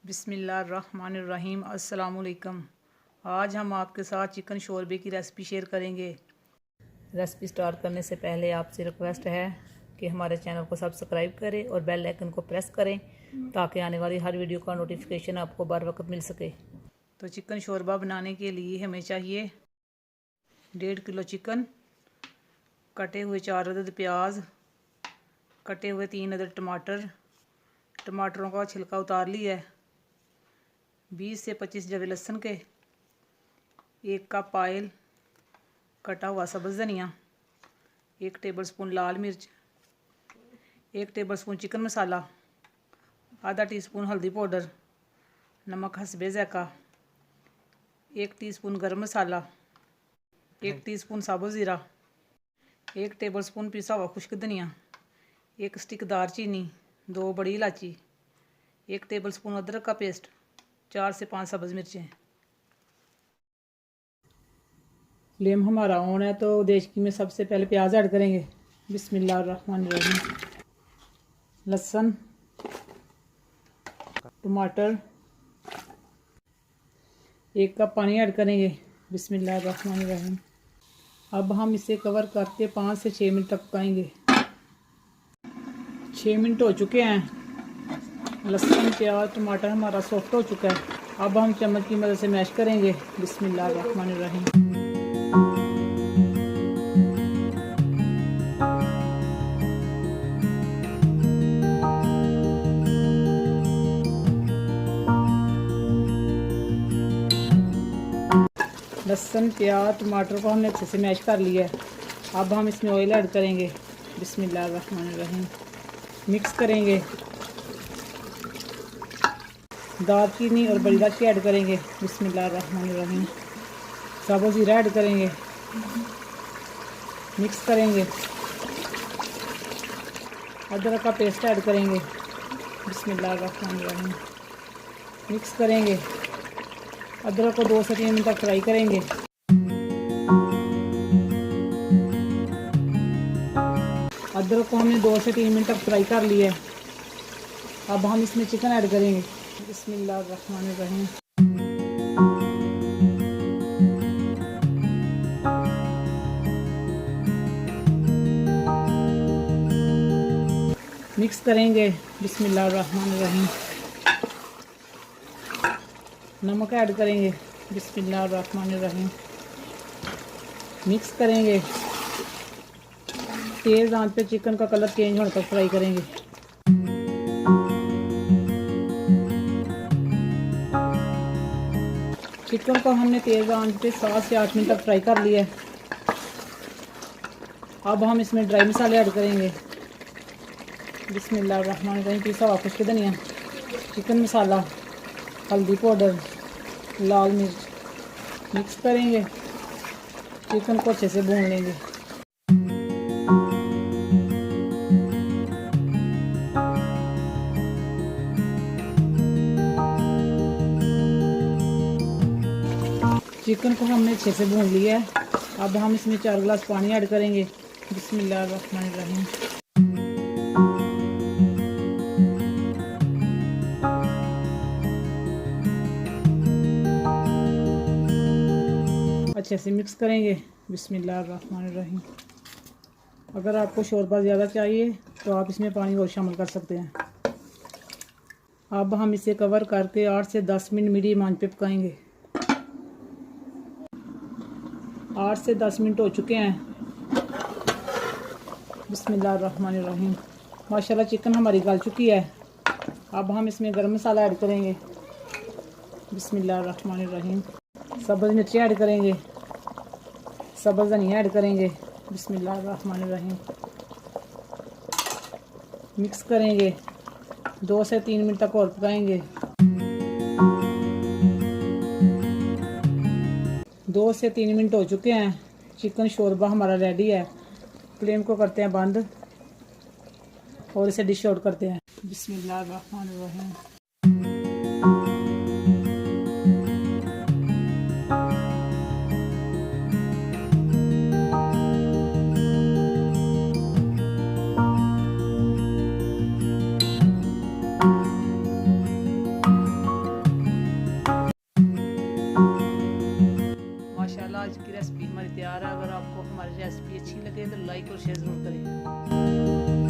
बिस्मिल्लाहिर्रहमानिर्रहीम। अस्सलाम वालेकुम। आज हम आपके साथ चिकन शोरबे की रेसिपी शेयर करेंगे। रेसिपी स्टार्ट करने से पहले आपसे रिक्वेस्ट है कि हमारे चैनल को सब्सक्राइब करें और बेल आइकन को प्रेस करें ताकि आने वाली हर वीडियो का नोटिफिकेशन आपको बर वक्त मिल सके। तो चिकन शोरबा बनाने के लिए हमें चाहिए 1.5 किलो चिकन, कटे हुए 4 अदद प्याज, कटे हुए 3 अदद टमाटर, टमाटरों का छिलका उतार लिया है, 20 से 25 जवे लहसुन के, 1 कप ऑयल, कटा हुआ सब्ज़ धनिया, 1 टेबलस्पून लाल मिर्च, 1 टेबलस्पून चिकन मसाला, आधा टीस्पून हल्दी पाउडर, नमक हस्बे ज़ायक़ा, 1 टीस्पून गरम मसाला, 1 टीस्पून साबुत ज़ीरा, 1 टेबलस्पून पिसा हुआ खुश्क धनिया, 1 स्टिक दारचीनी, 2 बड़ी इलायची, 1 टेबलस्पून अदरक का पेस्ट, 4 से 5 सब्ज़ मिर्चें। फ्लेम हमारा ऑन है तो देचकी में सबसे पहले प्याज ऐड करेंगे। बिस्मिल्लाहिर्रहमानिर्रहीम। लहसुन, टमाटर, 1 कप पानी ऐड करेंगे। बिस्मिल्लाहिर्रहमानिर्रहीम। अब हम इसे कवर करके 5 से 6 मिनट तक पकाएंगे। 6 मिनट हो चुके हैं। लहसुन, प्याज, टमाटर हमारा सॉफ्ट हो चुका है। अब हम चम्मच की मदद से मैश करेंगे। बिस्मिल्लाहिर्रहमानिर्रहीम। लहसुन, प्याज, टमाटर को हमने अच्छे से मैश कर लिया है। अब हम इसमें ऑयल ऐड करेंगे। बिस्मिल्लाहिर्रहमानिर्रहीम। मिक्स करेंगे। दालचीनी और बड़ी इलायची ऐड करेंगे। बिस्मिल्लाहिर्रहमानिर्रहीम। साबुत ज़ीरा ऐड करेंगे। मिक्स करेंगे। अदरक का पेस्ट ऐड करेंगे। बिस्मिल्लाहिर्रहमानिर्रहीम। मिक्स करेंगे। अदरक को 2 से 3 मिनट तक फ्राई करेंगे। अदरक को हमने 2 से 3 मिनट तक फ्राई कर लिया है। अब हम इसमें चिकन ऐड करेंगे। बिस्मिल्लाहिर्रहमानिर्रहीम। मिक्स करेंगे। बिस्मिल्लाहिर्रहमानिर्रहीम। नमक ऐड करेंगे। बिस्मिल्लाहिर्रहमानिर्रहीम। मिक्स करेंगे। तेज़ आंच पे चिकन का कलर चेंज होने तक फ्राई करेंगे। चिकन को हमने तेज़ आंच पे 7 से 8 मिनट तक फ्राई कर लिया है। अब हम इसमें ड्राई मसाले ऐड करेंगे। बिस्मिल्लाहिर्रहमानिर्रहीम। पिसा हुआ खुश्क धनिया, चिकन मसाला, हल्दी पाउडर, लाल मिर्च। मिक्स करेंगे। चिकन को अच्छे से भून लेंगे। चिकन को हमने अच्छे से भून लिया है। अब हम इसमें 4 गिलास पानी ऐड करेंगे। बिस्मिल्लाहिर्रहमानिर्रहीम। अच्छे से मिक्स करेंगे। बिस्मिल्लाहिर्रहमानिर्रहीम। अगर आपको शोरबा ज़्यादा चाहिए तो आप इसमें पानी और शामिल कर सकते हैं। अब हम इसे कवर करके 8 से 10 मिनट मीडियम आंच पे पकाएंगे। 8 से 10 मिनट हो चुके हैं। बिस्मिल्लाहिर्रहमानिर्रहीम। माशाल्लाह चिकन हमारी गल चुकी है। अब हम इसमें गरम मसाला ऐड करेंगे। बिस्मिल्लाहिर्रहमानिर्रहीम। सब्ज़ मिर्ची ऐड करेंगे। सब्ज़ धनिया ऐड करेंगे। बिस्मिल्लाहिर्रहमानिर्रहीम। मिक्स करेंगे। 2 से 3 मिनट तक और पकाएंगे। 2 से 3 मिनट हो चुके हैं। चिकन शोरबा हमारा रेडी है। फ्लेम को करते हैं बंद और इसे डिश आउट करते हैं। बिस्मिल्लाहिर्रहमानिर्रहीम। आज की रेसिपी हमारी तैयार है। अगर आपको हमारी रेसिपी अच्छी लगे तो लाइक और शेयर ज़रूर करें।